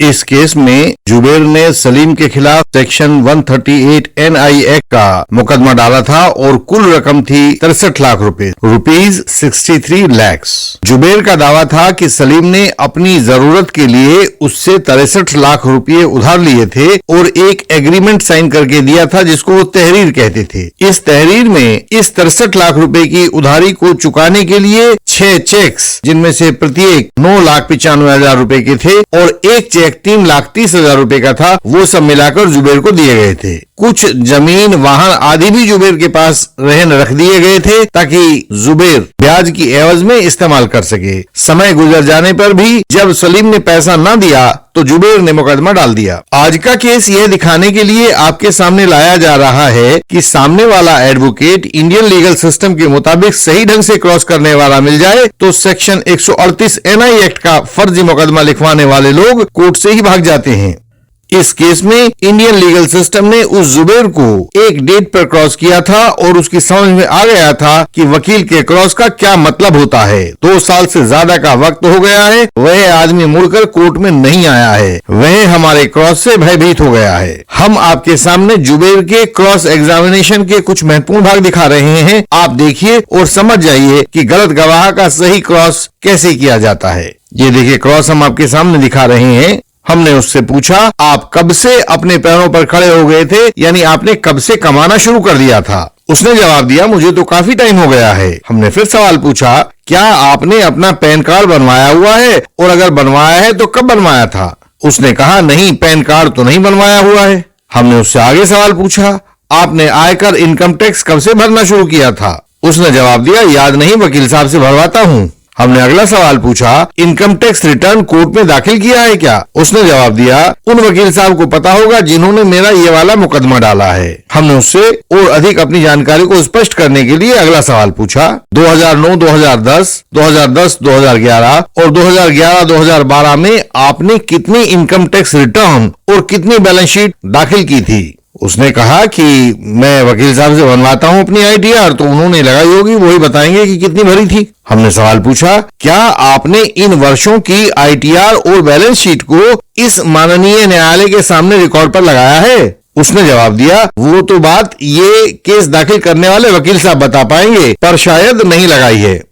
इस केस में जुबेर ने सलीम के खिलाफ सेक्शन 138 NI एक्ट का मुकदमा डाला था और कुल रकम थी 63 लाख रुपए, ₹63 lakhs। जुबेर का दावा था कि सलीम ने अपनी जरूरत के लिए उससे 63 लाख रुपए उधार लिए थे और एक एग्रीमेंट साइन करके दिया था जिसको वो तहरीर कहते थे। इस तहरीर में इस 63 लाख रुपए की उधारी को चुकाने के लिए 6 चेक्स, जिनमें से प्रत्येक 9,95,000 रुपए के थे और एक चेक 3,30,000 रुपए का था, वो सब मिलाकर जुबेर को दिए गए थे। कुछ जमीन, वाहन आदि भी जुबेर के पास रहन रख दिए गए थे ताकि जुबेर ब्याज की एवज में इस्तेमाल कर सके। समय गुजर जाने पर भी जब सलीम ने पैसा न दिया तो जुबेर ने मुकदमा डाल दिया। आज का केस यह दिखाने के लिए आपके सामने लाया जा रहा है कि सामने वाला एडवोकेट इंडियन लीगल सिस्टम के मुताबिक सही ढंग से क्रॉस करने वाला मिल जाए तो सेक्शन 138 NI एक्ट का फर्जी मुकदमा लिखवाने वाले लोग कोर्ट से ही भाग जाते हैं। इस केस में इंडियन लीगल सिस्टम ने उस जुबेर को एक डेट पर क्रॉस किया था और उसकी समझ में आ गया था कि वकील के क्रॉस का क्या मतलब होता है। 2 साल से ज्यादा का वक्त हो गया है, वह आदमी मुड़कर कोर्ट में नहीं आया है, वह हमारे क्रॉस से भयभीत हो गया है। हम आपके सामने जुबेर के क्रॉस एग्जामिनेशन के कुछ महत्वपूर्ण भाग दिखा रहे हैं। आप देखिए और समझ जाइए कि गलत गवाह का सही क्रॉस कैसे किया जाता है। ये देखिए क्रॉस हम आपके सामने दिखा रहे हैं। हमने उससे पूछा, आप कब से अपने पैरों पर खड़े हो गए थे, यानी आपने कब से कमाना शुरू कर दिया था? उसने जवाब दिया, मुझे तो काफी टाइम हो गया है। हमने फिर सवाल पूछा, क्या आपने अपना पैन कार्ड बनवाया हुआ है और अगर बनवाया है तो कब बनवाया था? उसने कहा, नहीं, पैन कार्ड तो नहीं बनवाया हुआ है। हमने उससे आगे सवाल पूछा, आपने आयकर इनकम टैक्स कब से भरना शुरू किया था? उसने जवाब दिया, याद नहीं, वकील साहब से भरवाता हूँ। हमने अगला सवाल पूछा, इनकम टैक्स रिटर्न कोर्ट में दाखिल किया है क्या? उसने जवाब दिया, उन वकील साहब को पता होगा जिन्होंने मेरा ये वाला मुकदमा डाला है। हमने उससे और अधिक अपनी जानकारी को स्पष्ट करने के लिए अगला सवाल पूछा, 2009, 2010, 2010, 2011 और 2011-2012 में आपने कितनी इनकम टैक्स रिटर्न और कितनी बैलेंस शीट दाखिल की थी? उसने कहा कि मैं वकील साहब से बनवाता हूं अपनी ITR, तो उन्होंने लगाई होगी, वही बताएंगे कि कितनी भरी थी। हमने सवाल पूछा, क्या आपने इन वर्षों की ITR और बैलेंस शीट को इस माननीय न्यायालय के सामने रिकॉर्ड पर लगाया है? उसने जवाब दिया, वो तो बात ये केस दाखिल करने वाले वकील साहब बता पाएंगे, पर शायद नहीं लगाई है।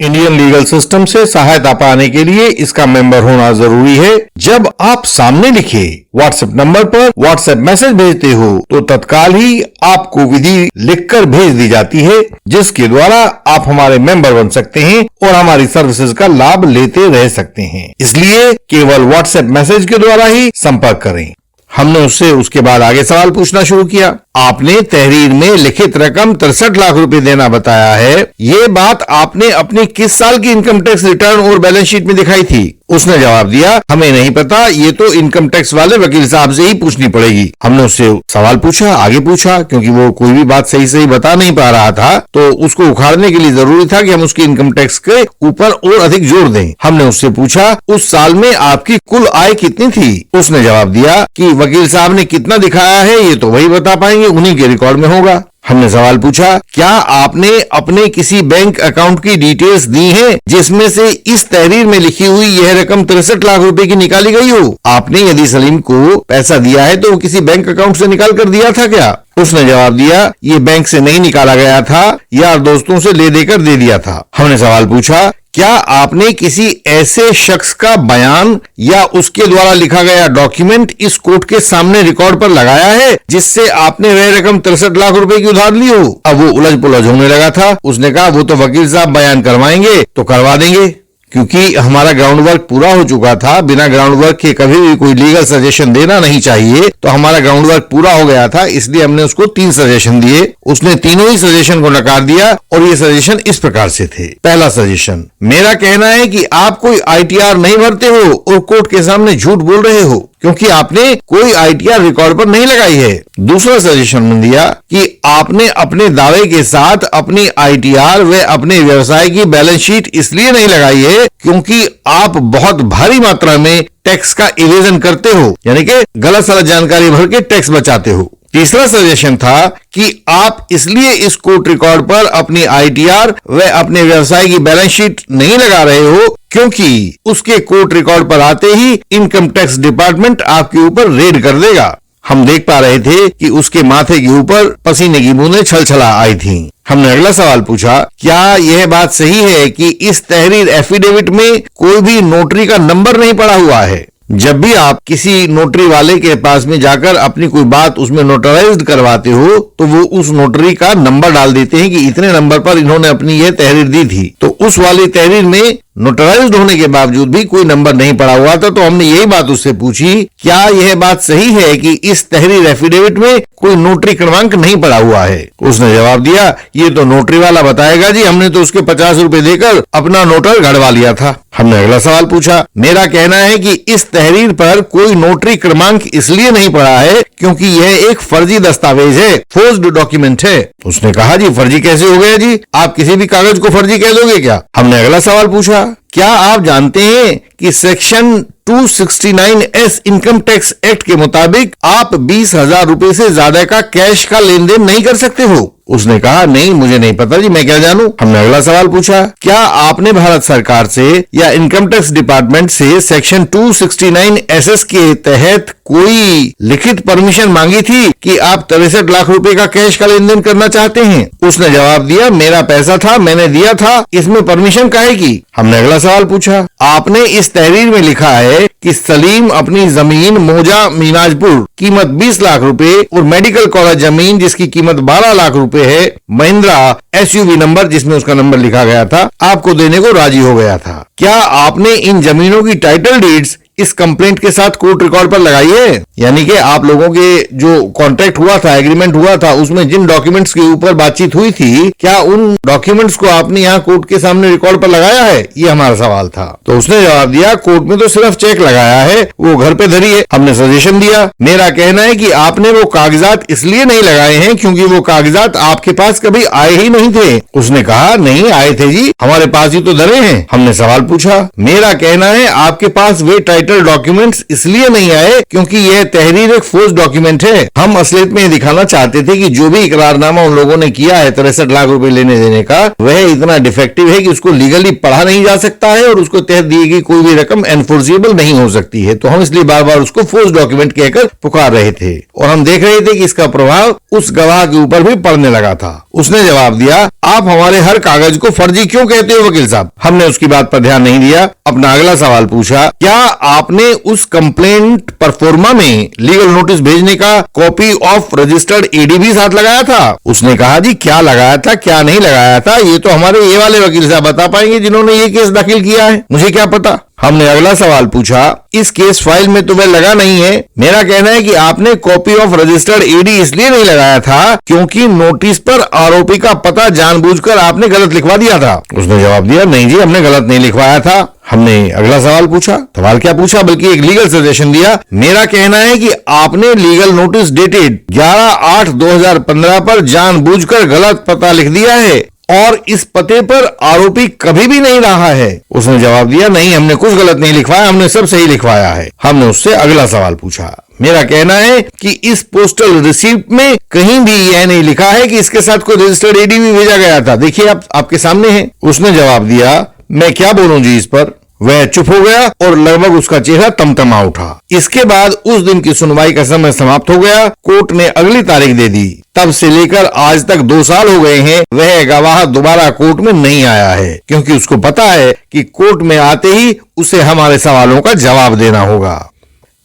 इंडियन लीगल सिस्टम से सहायता पाने के लिए इसका मेंबर होना जरूरी है। जब आप सामने लिखे व्हाट्सएप नंबर पर व्हाट्सएप मैसेज भेजते हो तो तत्काल ही आपको विधि लिखकर भेज दी जाती है, जिसके द्वारा आप हमारे मेंबर बन सकते हैं और हमारी सर्विसेज का लाभ लेते रह सकते हैं। इसलिए केवल व्हाट्सएप मैसेज के द्वारा ही संपर्क करें। हमने उससे उसके बाद आगे सवाल पूछना शुरू किया, आपने तहरीर में लिखित रकम 63 लाख रुपए देना बताया है, ये बात आपने अपनी किस साल की इनकम टैक्स रिटर्न और बैलेंस शीट में दिखाई थी? उसने जवाब दिया, हमें नहीं पता, ये तो इनकम टैक्स वाले वकील साहब से ही पूछनी पड़ेगी। हमने उससे सवाल पूछा, आगे पूछा, क्योंकि वो कोई भी बात सही बता नहीं पा रहा था, तो उसको उखाड़ने के लिए जरूरी था कि हम उसकी इनकम टैक्स के ऊपर और अधिक जोर दें। हमने उससे पूछा, उस साल में आपकी कुल आय कितनी थी? उसने जवाब दिया कि वकील साहब ने कितना दिखाया है ये तो वही बता पाएंगे, उन्हीं के रिकॉर्ड में होगा। हमने सवाल पूछा, क्या आपने अपने किसी बैंक अकाउंट की डिटेल्स दी हैं जिसमें से इस तहरीर में लिखी हुई यह रकम 63 लाख रुपए की निकाली गई हो? आपने यदि सलीम को पैसा दिया है तो वो किसी बैंक अकाउंट से निकाल कर दिया था क्या? उसने जवाब दिया, ये बैंक से नहीं निकाला गया था, यार दोस्तों से ले देकर दे दिया था। हमने सवाल पूछा, क्या आपने किसी ऐसे शख्स का बयान या उसके द्वारा लिखा गया डॉक्यूमेंट इस कोर्ट के सामने रिकॉर्ड पर लगाया है जिससे आपने वह रकम 63 लाख रुपए की उधार ली हो? अब वो उलझ पुलझ होने लगा था। उसने कहा, वो तो वकील साहब बयान करवाएंगे तो करवा देंगे, क्योंकि हमारा ग्राउंड वर्क पूरा हो चुका था। बिना ग्राउंड वर्क के कभी भी कोई लीगल सजेशन देना नहीं चाहिए, तो हमारा ग्राउंड वर्क पूरा हो गया था, इसलिए हमने उसको 3 सजेशन दिए। उसने तीनों ही सजेशन को नकार दिया और ये सजेशन इस प्रकार से थे। पहला सजेशन, मेरा कहना है कि आप कोई ITR नहीं भरते हो और कोर्ट के सामने झूठ बोल रहे हो, क्योंकि आपने कोई ITR रिकॉर्ड पर नहीं लगाई है। दूसरा सजेशन दिया कि आपने अपने दावे के साथ अपनी ITR व अपने व्यवसाय की बैलेंस शीट इसलिए नहीं लगाई है क्योंकि आप बहुत भारी मात्रा में टैक्स का इवेजन करते हो, यानी कि गलत सलत जानकारी भर के टैक्स बचाते हो। तीसरा सजेशन था कि आप इसलिए इस कोर्ट रिकॉर्ड पर अपनी ITR व अपने व्यवसाय की बैलेंस शीट नहीं लगा रहे हो क्योंकि उसके कोर्ट रिकॉर्ड पर आते ही इनकम टैक्स डिपार्टमेंट आपके ऊपर रेड कर देगा। हम देख पा रहे थे कि उसके माथे के ऊपर पसीने की बूंदें छलछला आई थीं। हमने अगला सवाल पूछा, क्या यह बात सही है कि इस तहरीर एफिडेविट में कोई भी नोटरी का नंबर नहीं पड़ा हुआ है? जब भी आप किसी नोटरी वाले के पास में जाकर अपनी कोई बात उसमें नोटराइज्ड करवाते हो तो वो उस नोटरी का नंबर डाल देते हैं कि इतने नंबर पर इन्होंने अपनी ये तहरीर दी थी। तो उस वाली तहरीर में नोटराइज्ड होने के बावजूद भी कोई नंबर नहीं पड़ा हुआ था। तो हमने यही बात उससे पूछी, क्या यह बात सही है कि इस तहरीर एफिडेविट में कोई नोटरी क्रमांक नहीं पड़ा हुआ है? उसने जवाब दिया, ये तो नोटरी वाला बताएगा जी, हमने तो उसके 50 रुपए देकर अपना नोटर गढ़वा लिया था। हमने अगला सवाल पूछा, मेरा कहना है कि इस तहरीर पर कोई नोटरी क्रमांक इसलिए नहीं पड़ा है क्योंकि यह एक फर्जी दस्तावेज है, फोर्ज्ड डॉक्यूमेंट है। उसने कहा, जी फर्जी कैसे हो गया जी, आप किसी भी कागज को फर्जी कह दोगे क्या? हमने अगला सवाल पूछा, क्या आप जानते हैं कि section 269S income tax act के मुताबिक आप 20,000 रुपए से ज्यादा का कैश का लेन देन नहीं कर सकते हो? उसने कहा, नहीं मुझे नहीं पता जी, मैं क्या जानूं। हमने अगला सवाल पूछा, क्या आपने भारत सरकार से या इनकम टैक्स डिपार्टमेंट से सेक्शन 269SS के तहत कोई लिखित परमिशन मांगी थी कि आप 63 लाख रुपए का कैश का लेन देन करना चाहते हैं? उसने जवाब दिया, मेरा पैसा था, मैंने दिया था, इसमें परमिशन काहे की? हमने अगला सवाल पूछा, आपने इस तहरीर में लिखा है कि सलीम अपनी जमीन मौजा मीनाजपुर कीमत 20 लाख रुपए और मेडिकल कॉलेज जमीन जिसकी कीमत 12 लाख रुपए है, महिंद्रा SUV नंबर जिसमें उसका नंबर लिखा गया था, आपको देने को राजी हो गया था। क्या आपने इन जमीनों की टाइटल डीड्स इस कंप्लेंट के साथ कोर्ट रिकॉर्ड पर लगाई है? यानी कि आप लोगों के जो कॉन्ट्रैक्ट हुआ था, एग्रीमेंट हुआ था, उसमें जिन डॉक्यूमेंट्स के ऊपर बातचीत हुई थी, क्या उन डॉक्यूमेंट्स को आपने यहाँ कोर्ट के सामने रिकॉर्ड पर लगाया है? ये हमारा सवाल था। तो उसने जवाब दिया, कोर्ट में तो सिर्फ चेक लगाया है, वो घर पे धरी है। हमने सजेशन दिया, मेरा कहना है कि आपने वो कागजात इसलिए नहीं लगाए हैं क्योंकि वो कागजात आपके पास कभी आए ही नहीं थे। उसने कहा, नहीं आए थे जी, हमारे पास ही तो धरे हैं। हमने सवाल पूछा, मेरा कहना है आपके पास वे डॉक्यूमेंट्स इसलिए नहीं आए क्योंकि यह तहरीर एक फोर्स डॉक्यूमेंट है। हम असलियत में दिखाना चाहते थे कि जो भी इकरारनामा उन लोगों ने किया है 63 लाख रुपए लेने देने का, वह इतना डिफेक्टिव है कि उसको लीगली पढ़ा नहीं जा सकता है और उसको तहत दी गई कोई भी रकम एनफोर्सेबल नहीं हो सकती है। तो हम इसलिए बार बार उसको फोर्स डॉक्यूमेंट कहकर पुकार रहे थे और हम देख रहे थे कि इसका प्रभाव उस गवाह के ऊपर भी पड़ने लगा था। उसने जवाब दिया, आप हमारे हर कागज को फर्जी क्यों कहते हो वकील साहब? हमने उसकी बात पर ध्यान नहीं दिया। अपना अगला सवाल पूछा, क्या आपने उस कंप्लेंट परफॉर्मा में लीगल नोटिस भेजने का कॉपी ऑफ रजिस्टर्ड AD भी साथ लगाया था? उसने कहा, जी क्या लगाया था क्या नहीं लगाया था ये तो हमारे ये वाले वकील साहब बता पाएंगे जिन्होंने ये केस दाखिल किया है, मुझे क्या पता। हमने अगला सवाल पूछा, इस केस फाइल में तो वह लगा नहीं है। मेरा कहना है कि आपने कॉपी ऑफ रजिस्टर्ड AD इसलिए नहीं लगाया था क्योंकि नोटिस पर आरोपी का पता जानबूझकर आपने गलत लिखवा दिया था। उसने जवाब दिया, नहीं जी हमने गलत नहीं लिखवाया था। हमने अगला सवाल पूछा, सवाल क्या पूछा बल्कि एक लीगल सजेशन दिया। मेरा कहना है कि आपने लीगल नोटिस डेटेड 11/8/2015 पर जानबूझकर गलत पता लिख दिया है और इस पते पर आरोपी कभी भी नहीं रहा है। उसने जवाब दिया, नहीं हमने कुछ गलत नहीं लिखवाया, हमने सब सही लिखवाया है। हमने उससे अगला सवाल पूछा, मेरा कहना है कि इस पोस्टल रिसीप्ट में कहीं भी यह नहीं लिखा है कि इसके साथ कोई रजिस्टर्ड AD भी भेजा गया था, देखिए आपके सामने है। उसने जवाब दिया, मैं क्या बोलूं जी इस पर। वह चुप हो गया और लगभग उसका चेहरा तमतमा उठा। इसके बाद उस दिन की सुनवाई का समय समाप्त हो गया। कोर्ट ने अगली तारीख दे दी। तब से लेकर आज तक 2 साल हो गए हैं, वह गवाह दोबारा कोर्ट में नहीं आया है क्योंकि उसको पता है कि कोर्ट में आते ही उसे हमारे सवालों का जवाब देना होगा।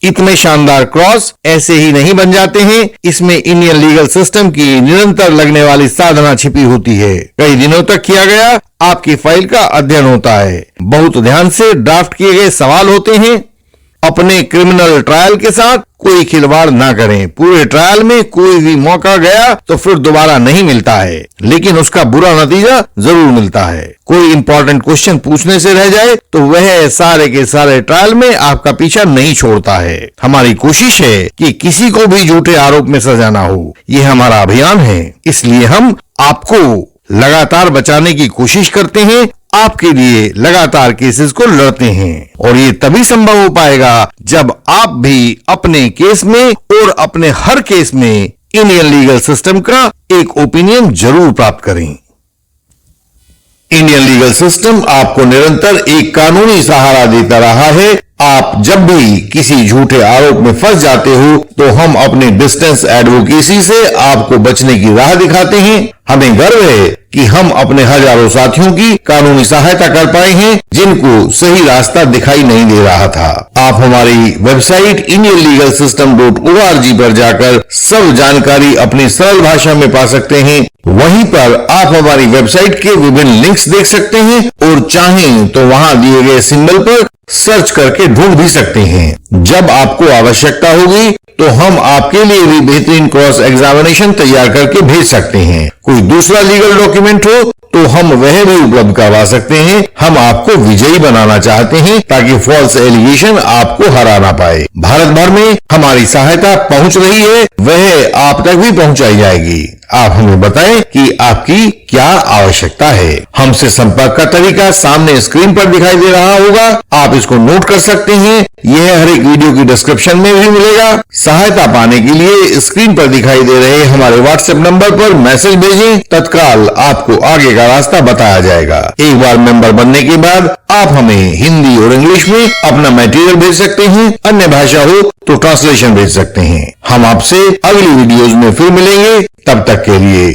इतने शानदार क्रॉस ऐसे ही नहीं बन जाते हैं, इसमें इंडियन लीगल सिस्टम की निरंतर लगने वाली साधना छिपी होती है। कई दिनों तक किया गया आपकी फाइल का अध्ययन होता है, बहुत ध्यान से ड्राफ्ट किए गए सवाल होते हैं। अपने क्रिमिनल ट्रायल के साथ कोई खिलवाड़ ना करें। पूरे ट्रायल में कोई भी मौका गया तो फिर दोबारा नहीं मिलता है, लेकिन उसका बुरा नतीजा जरूर मिलता है। कोई इंपॉर्टेंट क्वेश्चन पूछने से रह जाए तो वह सारे के सारे ट्रायल में आपका पीछा नहीं छोड़ता है। हमारी कोशिश है कि किसी को भी झूठे आरोप में सजा ना हो, ये हमारा अभियान है। इसलिए हम आपको लगातार बचाने की कोशिश करते हैं, आपके लिए लगातार केसेस को लड़ते हैं और ये तभी संभव हो पाएगा जब आप भी अपने केस में और अपने हर केस में इंडियन लीगल सिस्टम का एक ओपिनियन जरूर प्राप्त करें। इंडियन लीगल सिस्टम आपको निरंतर एक कानूनी सहारा देता रहा है। आप जब भी किसी झूठे आरोप में फंस जाते हो तो हम अपने डिस्टेंस एडवोकेसी से आपको बचने की राह दिखाते हैं। हमें गर्व है कि हम अपने हजारों साथियों की कानूनी सहायता कर पाए हैं जिनको सही रास्ता दिखाई नहीं दे रहा था। आप हमारी वेबसाइट indianlegalsystem.org पर जाकर सब जानकारी अपनी सरल भाषा में पा सकते हैं। वहीं पर आप हमारी वेबसाइट के विभिन्न लिंक्स देख सकते हैं और चाहें तो वहां दिए गए सिंबल पर सर्च करके ढूंढ भी सकते हैं। जब आपको आवश्यकता होगी तो हम आपके लिए भी बेहतरीन क्रॉस एग्जामिनेशन तैयार करके भेज सकते हैं। कोई दूसरा लीगल डॉक्यूमेंट हो तो हम वह भी उपलब्ध करवा सकते हैं। हम आपको विजयी बनाना चाहते हैं ताकि फॉल्स एलिगेशन आपको हरा ना पाए। भारत भर में हमारी सहायता पहुंच रही है, वह आप तक भी पहुंचाई जाएगी। आप हमें बताएं कि आपकी क्या आवश्यकता है। हमसे संपर्क का तरीका सामने स्क्रीन पर दिखाई दे रहा होगा, आप इसको नोट कर सकते हैं। यह हर एक वीडियो की डिस्क्रिप्शन में भी मिलेगा। सहायता पाने के लिए स्क्रीन पर दिखाई दे रहे हमारे व्हाट्सएप नंबर पर मैसेज भेजें, तत्काल आपको आगे का रास्ता बताया जाएगा। एक बार मेंबर बनने के बाद आप हमें हिंदी और इंग्लिश में अपना मटेरियल भेज सकते हैं। अन्य भाषा हो तो ट्रांसलेशन भेज सकते हैं। हम आपसे अगली वीडियोज में फिर मिलेंगे, तब तक के लिए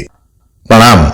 प्रणाम।